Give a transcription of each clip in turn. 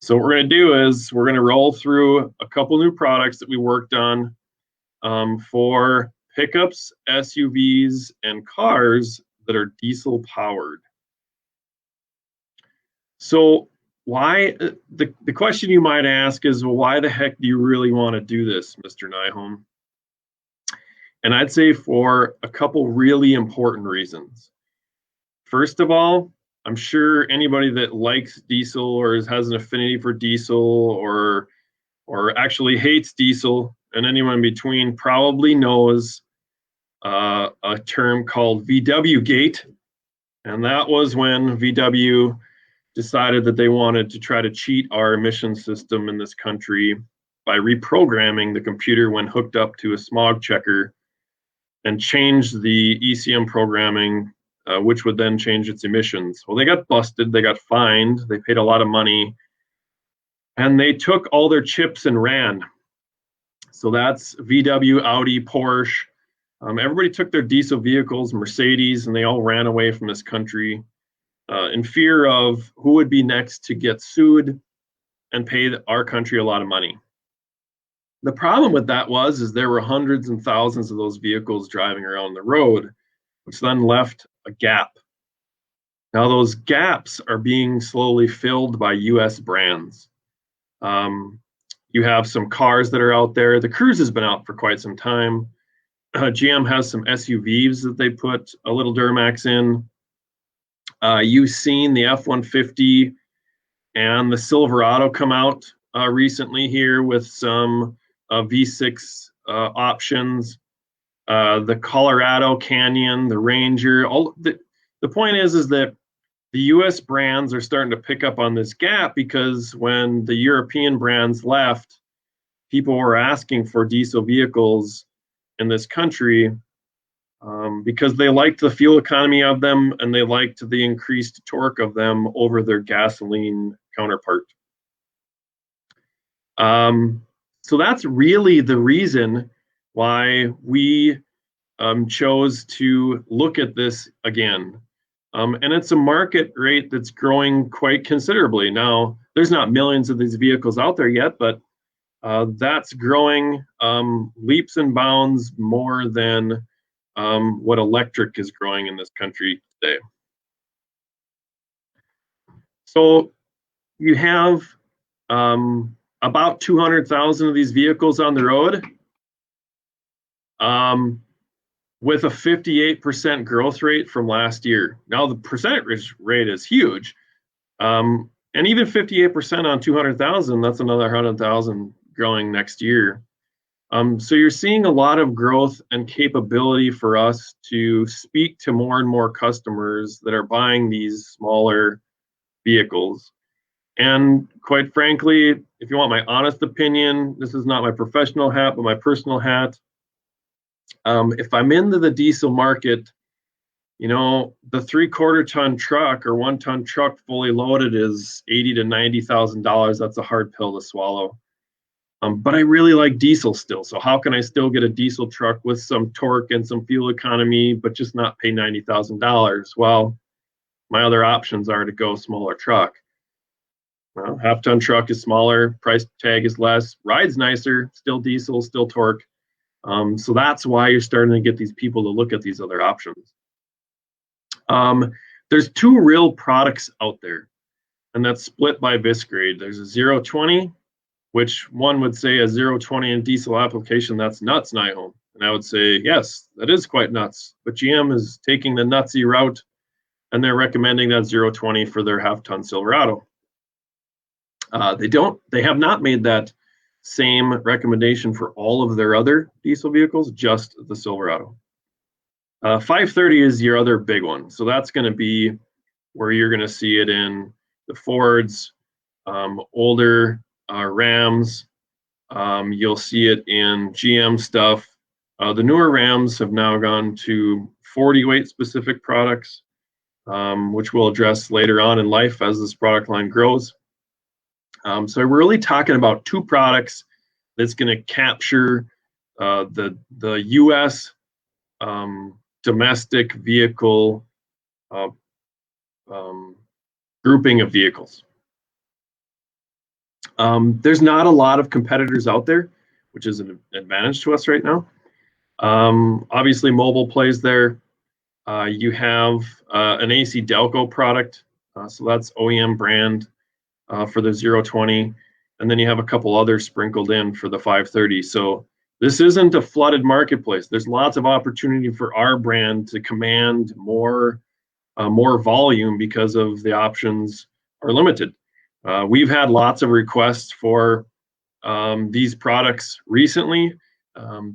So what we're going to do is we're going to roll through a couple new products that we worked on for pickups, SUVs, and cars that are diesel powered. So why the question you might ask is, well, why the heck do you really want to do this, Mr. Nyholm? And I'd say for a couple really important reasons. First of all, I'm sure anybody that likes diesel or has an affinity for diesel or actually hates diesel and anyone in between probably knows a term called VW Gate. And that was when VW decided that they wanted to try to cheat our emission system in this country by reprogramming the computer when hooked up to a smog checker and change the ECM programming, which would then change its emissions. Well, they got busted, they got fined, they paid a lot of money, and they took all their chips and ran. So that's VW, Audi, Porsche. Everybody took their diesel vehicles, Mercedes, and they all ran away from this country in fear of who would be next to get sued and pay our country a lot of money. The problem with that is there were hundreds and thousands of those vehicles driving around the road, which then left a gap. Now those gaps are being slowly filled by US brands. You have some cars that are out there. The Cruise has been out for quite some time. GM has some SUVs that they put a little Duramax in. You've seen the F-150 and the Silverado come out recently here with some V6 options. The Colorado Canyon, the Ranger. The point is that the US brands are starting to pick up on this gap because when the European brands left, people were asking for diesel vehicles in this country because they liked the fuel economy of them and they liked the increased torque of them over their gasoline counterpart. So that's really the reason why we chose to look at this again. And it's a market rate that's growing quite considerably. Now, there's not millions of these vehicles out there yet, but that's growing leaps and bounds more than what electric is growing in this country today. So you have about 200,000 of these vehicles on the road with a 58% growth rate from last year. Now the percentage rate is huge. And even 58% on 200,000, that's another 100,000 growing next year. So you're seeing a lot of growth and capability for us to speak to more and more customers that are buying these smaller vehicles. And quite frankly, if you want my honest opinion, this is not my professional hat, but my personal hat. If I'm into the diesel market, you know, the 3/4 ton truck or 1 ton truck fully loaded is $80,000 to $90,000. That's a hard pill to swallow. But I really like diesel still. So how can I still get a diesel truck with some torque and some fuel economy, but just not pay $90,000? Well, my other options are to go smaller truck. Well, half-ton truck is smaller, price tag is less, rides nicer, still diesel, still torque. So that's why you're starting to get these people to look at these other options. There's two real products out there, and that's split by VIS grade. There's a 020, which one would say a 020 in diesel application, that's nuts, Nyholm. And I would say, yes, that is quite nuts. But GM is taking the nutsy route, and they're recommending that 020 for their half-ton Silverado. They have not made that same recommendation for all of their other diesel vehicles, just the Silverado. 530 is your other big one. So that's going to be where you're going to see it in the Fords, older Rams. You'll see it in GM stuff. The newer Rams have now gone to 40 weight specific products, which we'll address later on in life as this product line grows. So we're really talking about two products that's going to capture the U.S. Domestic vehicle grouping of vehicles. There's not a lot of competitors out there, which is an advantage to us right now. Obviously, mobile plays there. You have an AC Delco product, so that's OEM brand for the 020, and then you have a couple others sprinkled in for the 530. So this isn't a flooded marketplace. There's lots of opportunity for our brand to command more volume because of the options are limited. We've had lots of requests for these products recently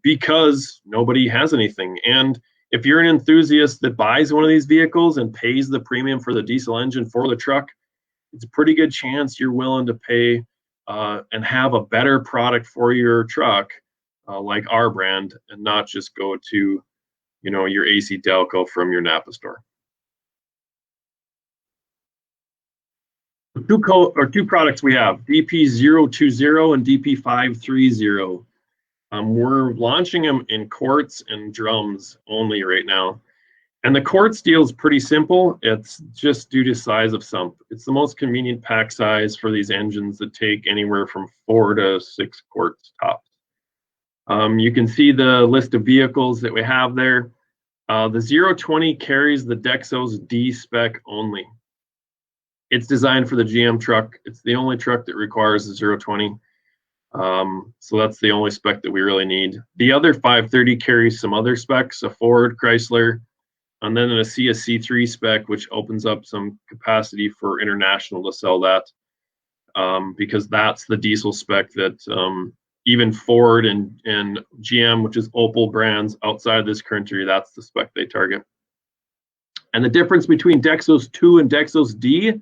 because nobody has anything. And if you're an enthusiast that buys one of these vehicles and pays the premium for the diesel engine for the truck, it's a pretty good chance you're willing to pay and have a better product for your truck, like our brand, and not just go to, your AC Delco from your Napa store. Two products we have, DP020 and DP530. We're launching them in quarts and drums only right now. And the quartz deal is pretty simple. It's just due to size of sump. It's the most convenient pack size for these engines that take anywhere from 4 to 6 quarts tops. You can see the list of vehicles that we have there. The 020 carries the Dexos D spec only. It's designed for the GM truck. It's the only truck that requires the 020. So that's the only spec that we really need. The other 530 carries some other specs, a Ford, Chrysler, and then a C3 spec, which opens up some capacity for international to sell that, because that's the diesel spec that even Ford and GM, which is Opel brands outside this country, that's the spec they target. And the difference between Dexos 2 and Dexos D,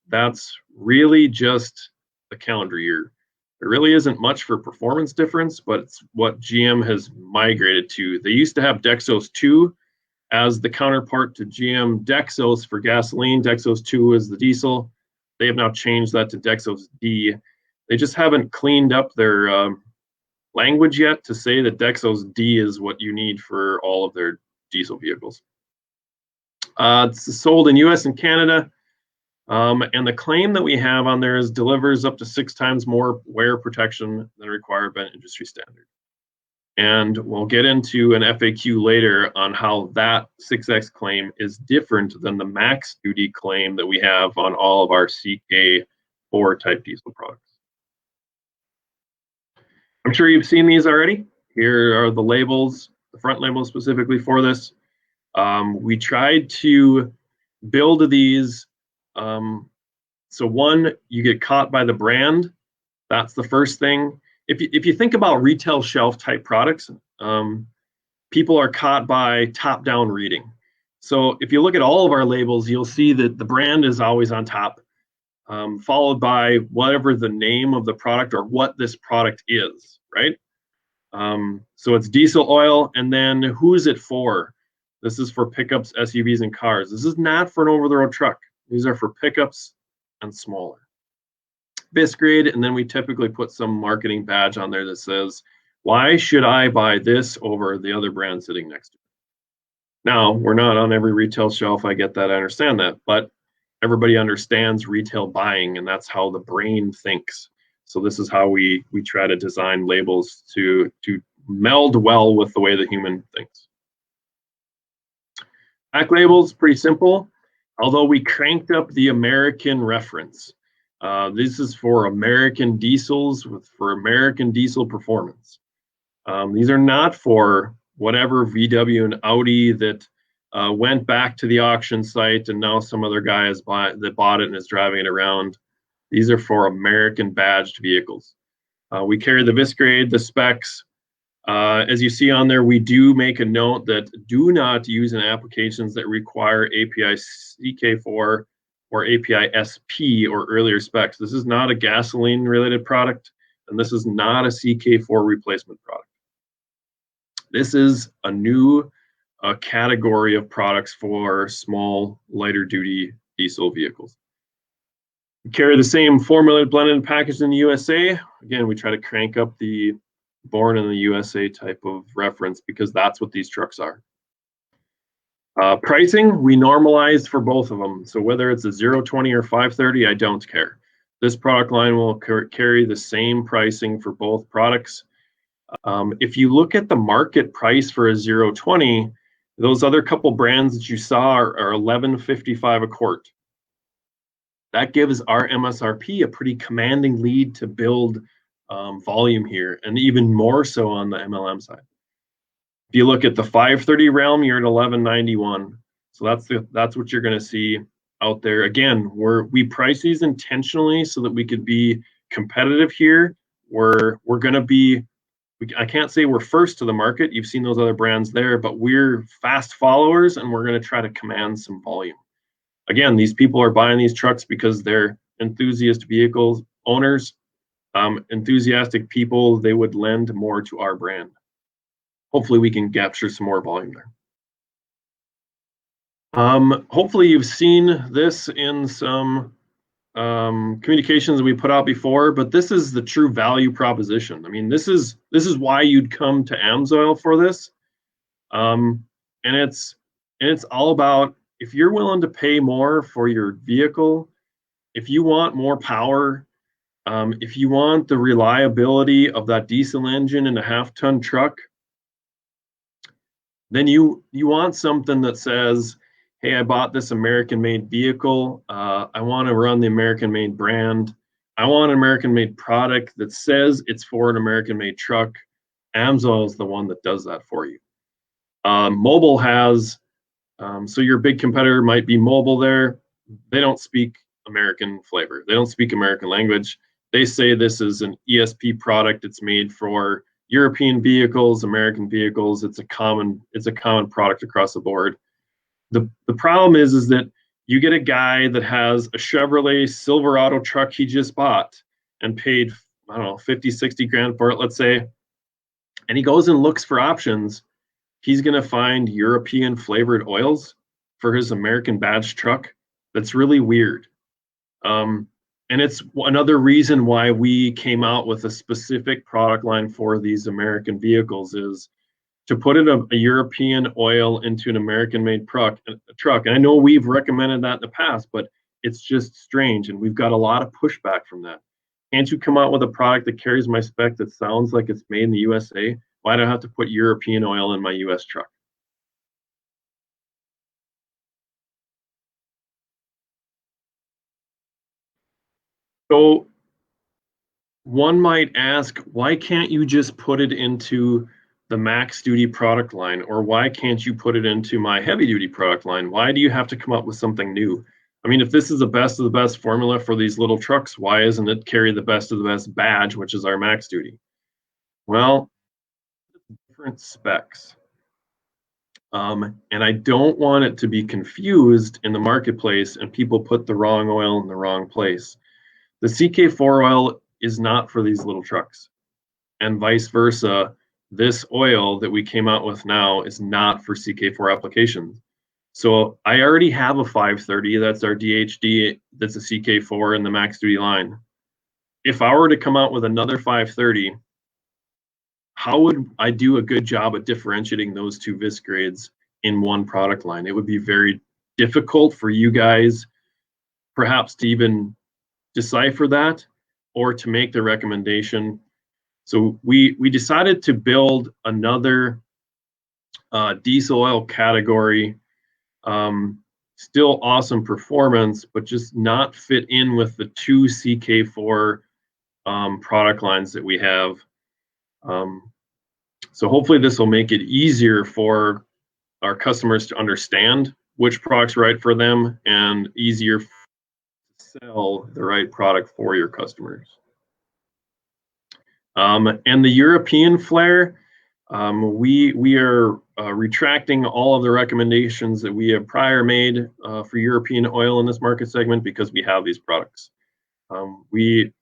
that's really just the calendar year. There really isn't much for performance difference, but it's what GM has migrated to. They used to have Dexos 2 as the counterpart to GM Dexos for gasoline. Dexos 2 is the diesel. They have now changed that to Dexos D. They just haven't cleaned up their language yet to say that Dexos D is what you need for all of their diesel vehicles. It's sold in US and Canada. And the claim that we have on there is delivers up to 6 times more wear protection than required by industry standard. And we'll get into an FAQ later on how that 6X claim is different than the max duty claim that we have on all of our CK4 type diesel products. I'm sure you've seen these already. Here are the labels, the front labels specifically for this. We tried to build these. So one, you get caught by the brand. That's the first thing. If you think about retail shelf type products, people are caught by top-down reading. So if you look at all of our labels, you'll see that the brand is always on top, followed by whatever the name of the product or what this product is, right? So it's diesel oil, and then who is it for? This is for pickups, SUVs, and cars. This is not for an over-the-road truck. These are for pickups and smaller. Visgrade, and then we typically put some marketing badge on there that says, why should I buy this over the other brand sitting next to it? Now, we're not on every retail shelf. I get that. I understand that. But everybody understands retail buying, and that's how the brain thinks. So this is how we try to design labels to meld well with the way the human thinks. Back labels, pretty simple. Although we cranked up the American reference. This is for American diesels for American diesel performance. These are not for whatever VW and Audi that went back to the auction site and now some other guy that bought it and is driving it around. These are for American badged vehicles. We carry the Visgrade, the specs. As you see on there, we do make a note that do not use in applications that require API CK4 or API SP or earlier specs. This is not a gasoline related product, and this is not a CK4 replacement product. This is a new category of products for small, lighter duty diesel vehicles. We carry the same formulated, blended, and packaged in the USA. Again, we try to crank up the born in the USA type of reference because that's what these trucks are. Pricing, we normalized for both of them. So whether it's a 020 or 530, I don't care. This product line will carry the same pricing for both products. If you look at the market price for a 020, those other couple brands that you saw are $11.55 a quart. That gives our MSRP a pretty commanding lead to build volume here, and even more so on the MLM side. If you look at the 530 realm, you're at 11.91. So that's what you're going to see out there. Again, we price these intentionally so that we could be competitive here. We're going to be, I can't say we're first to the market. You've seen those other brands there, but we're fast followers, and we're going to try to command some volume. Again, these people are buying these trucks because they're enthusiast vehicles owners, enthusiastic people. They would lend more to our brand. Hopefully we can capture some more volume there. Hopefully you've seen this in some communications that we put out before, but this is the true value proposition. I mean, this is why you'd come to AMSOIL for this. And it's all about, if you're willing to pay more for your vehicle, if you want more power, if you want the reliability of that diesel engine in a half-ton truck, then you want something that says, hey, I bought this American-made vehicle. I want to run the American-made brand. I want an American-made product that says it's for an American-made truck. AMSOIL is the one that does that for you. Mobile has, so your big competitor might be Mobile there. They don't speak American flavor. They don't speak American language. They say this is an ESP product. It's made for European vehicles, American vehicles. It's a common product across the board. The problem is that you get a guy that has a Chevrolet Silverado truck he just bought and paid, I don't know, 50, 60 grand for it, let's say, and he goes and looks for options. He's going to find European flavored oils for his American badge truck. That's really weird. And it's another reason why we came out with a specific product line for these American vehicles, is to put in a European oil into an American-made truck. And I know we've recommended that in the past, but it's just strange, and we've got a lot of pushback from that. Can't you come out with a product that carries my spec that sounds like it's made in the USA? Why do I have to put European oil in my US truck? So one might ask, why can't you just put it into the max duty product line? Or why can't you put it into my heavy duty product line? Why do you have to come up with something new? I mean, if this is the best of the best formula for these little trucks, why isn't it carry the best of the best badge, which is our max duty? Well, different specs. And I don't want it to be confused in the marketplace and people put the wrong oil in the wrong place. The CK4 oil is not for these little trucks, and vice versa. This oil that we came out with now is not for CK4 applications. So I already have a 530, that's our DHD, that's a CK4 in the max duty line. If I were to come out with another 530, how would I do a good job at differentiating those two VIS grades in one product line? It would be very difficult for you guys perhaps to even decipher that or to make the recommendation. So we decided to build another diesel oil category, still awesome performance, but just not fit in with the two CK4 product lines that we have. So hopefully this will make it easier for our customers to understand which product's right for them, and easier to sell the right product for your customers. And the European flare, we are retracting all of the recommendations that we have prior made for European oil in this market segment, because we have these products. We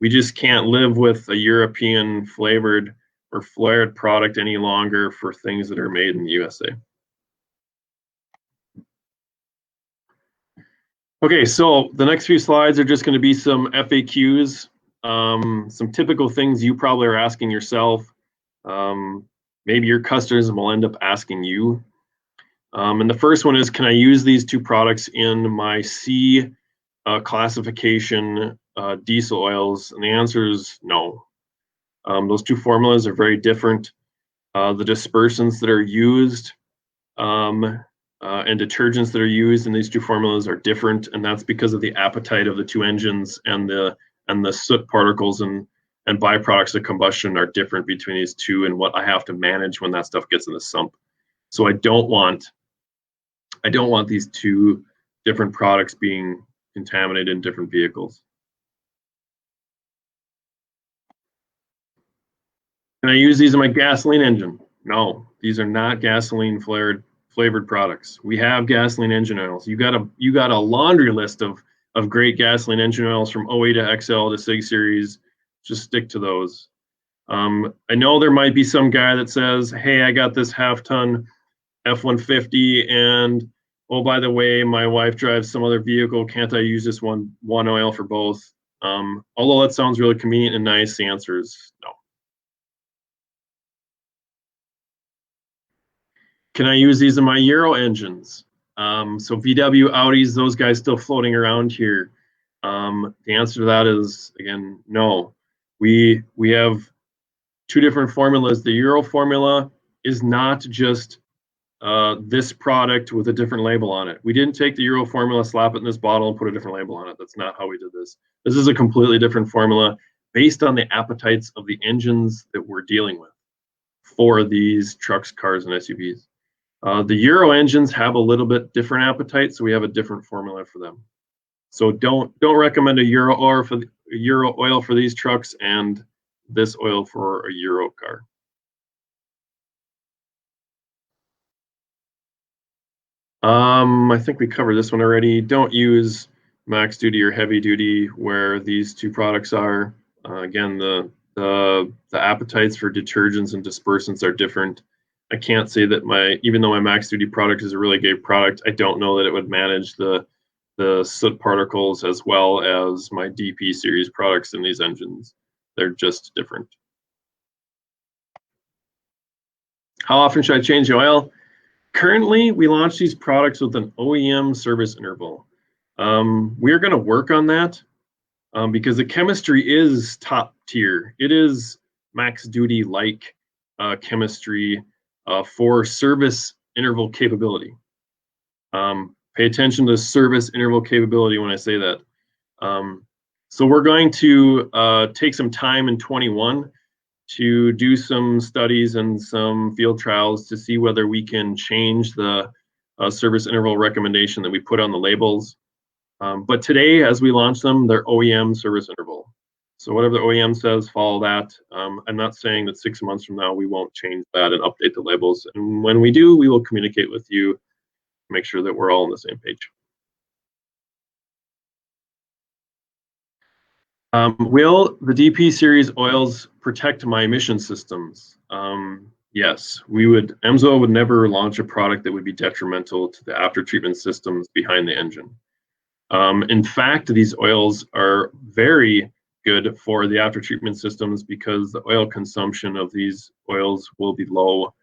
just can't live with a European flavored or flared product any longer for things that are made in the USA. Okay, so the next few slides are just going to be some FAQs, some typical things you probably are asking yourself. Maybe your customers will end up asking you. And the first one is, can I use these two products in my C classification diesel oils? And the answer is no. Those two formulas are very different. The dispersants that are used and detergents that are used in these two formulas are different, and that's because of the appetite of the two engines, and the soot particles and byproducts of combustion are different between these two, and what I have to manage when that stuff gets in the sump. So I don't want these two different products being contaminated in different vehicles. Can I use these in my gasoline engine? No, these are not gasoline flavored products. We have gasoline engine oils. You got a laundry list of great gasoline engine oils from OE to XL to Sig Series. Just stick to those. I know there might be some guy that says, "Hey, I got this half-ton F-150, and oh, by the way, my wife drives some other vehicle. Can't I use this one oil for both?" Although that sounds really convenient and nice, the answer is no. Can I use these in my Euro engines? So VW, Audis, those guys still floating around here. The answer to that is, again, no. We have two different formulas. The Euro formula is not just this product with a different label on it. We didn't take the Euro formula, slap it in this bottle, and put a different label on it. That's not how we did this. This is a completely different formula based on the appetites of the engines that we're dealing with for these trucks, cars, and SUVs. The Euro engines have a little bit different appetite, so we have a different formula for them. So don't recommend a Euro oil for these trucks and this oil for a Euro car. I think we covered this one already. Don't use max duty or heavy duty where these two products are. Again, the appetites for detergents and dispersants are different. I can't say that even though my max duty product is a really great product, I don't know that it would manage the soot particles as well as my DP series products in these engines. They're just different. How often should I change the oil? Currently, we launch these products with an OEM service interval. We're going to work on that because the chemistry is top tier. It is max duty like chemistry for service interval capability. Pay attention to service interval capability when I say that. So we're going to take some time in 21 to do some studies and some field trials to see whether we can change the service interval recommendation that we put on the labels. But today, as we launch them, they're OEM service interval. So whatever the OEM says, follow that. I'm not saying that 6 months from now we won't change that and update the labels. And when we do, we will communicate with you, make sure that we're all on the same page. Will the DP series oils protect my emission systems? Yes, AMSOIL would never launch a product that would be detrimental to the after treatment systems behind the engine. In fact, these oils are very good for the after treatment systems because the oil consumption of these oils will be low,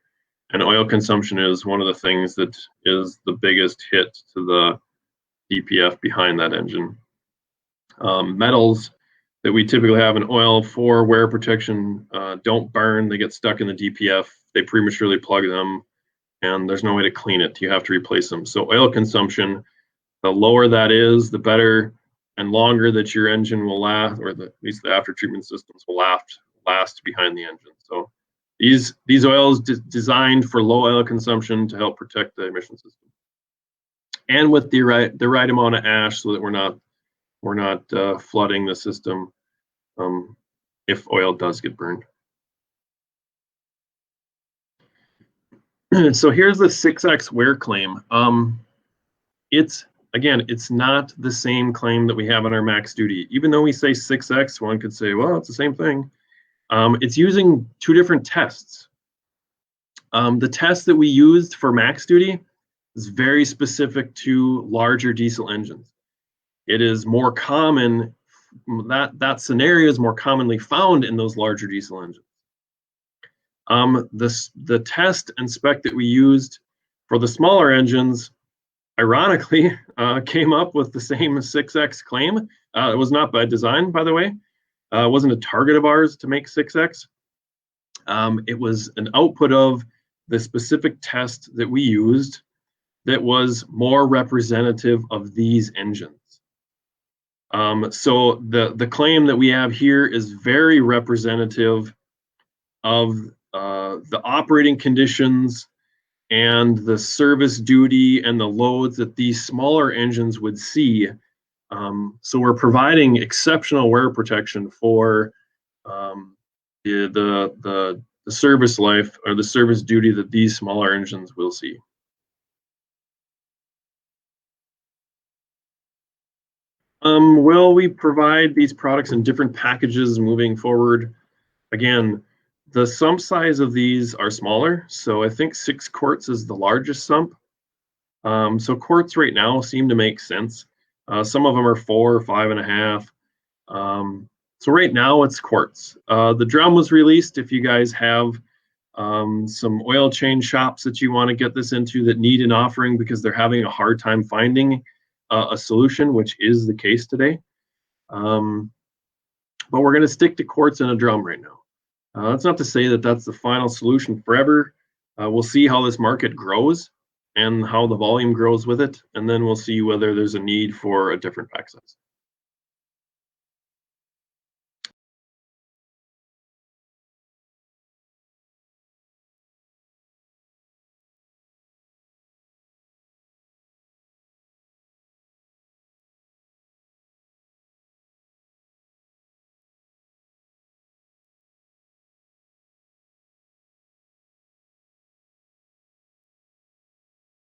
and oil consumption is one of the things that is the biggest hit to the DPF behind that engine. Metals that we typically have in oil for wear protection don't burn. They get stuck in the DPF. They prematurely plug them, and there's no way to clean it. You have to replace them. So oil consumption, the lower that is, the better and longer that your engine will last, or at least the after treatment systems will last behind the engine. So these oils designed for low oil consumption to help protect the emission system, and with the right amount of ash so that we're not flooding the system if oil does get burned. So here's the 6X wear claim. It's not the same claim that we have on our max duty. Even though we say 6X, one could say, well, it's the same thing. It's using two different tests. The test that we used for max duty is very specific to larger diesel engines. It is more common, that scenario is more commonly found in those larger diesel engines. The test and spec that we used for the smaller engines ironically came up with the same 6x claim. It was not by design, by the way. It wasn't a target of ours to make 6x. It was an output of the specific test that we used that was more representative of these engines. So the claim that we have here is very representative of the operating conditions and the service duty and the loads that these smaller engines would see. So we're providing exceptional wear protection for the service life or the service duty that these smaller engines will see. Will we provide these products in different packages moving forward? Again, the sump size of these are smaller, so I think 6 quarts is the largest sump. So quarts right now seem to make sense. Some of them are 4 or 5.5. So right now it's quarts. The drum was released. If you guys have some oil change shops that you want to get this into that need an offering because they're having a hard time finding a solution, which is the case today. But we're going to stick to quarts in a drum right now. That's not to say that that's the final solution forever. We'll see how this market grows and how the volume grows with it, and then we'll see whether there's a need for a different pack size.